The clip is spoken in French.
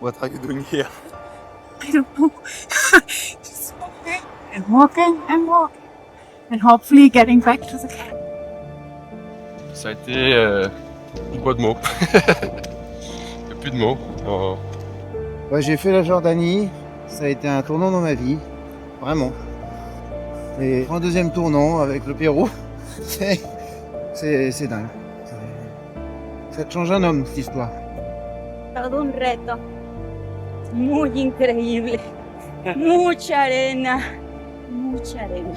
What are you doing here? I don't know. Just walking and walking and walking. And hopefully getting back to the camp. Ça a été pas de mots. Il n'y a plus de mots. Oh. Ouais, j'ai fait la Jordanie, ça a été un tournant dans ma vie, vraiment. Et un deuxième tournant avec le Pérou, c'est dingue. Ça te change un homme, cette histoire. Todo un reto muy increíble. Mucha arena, mucha arena.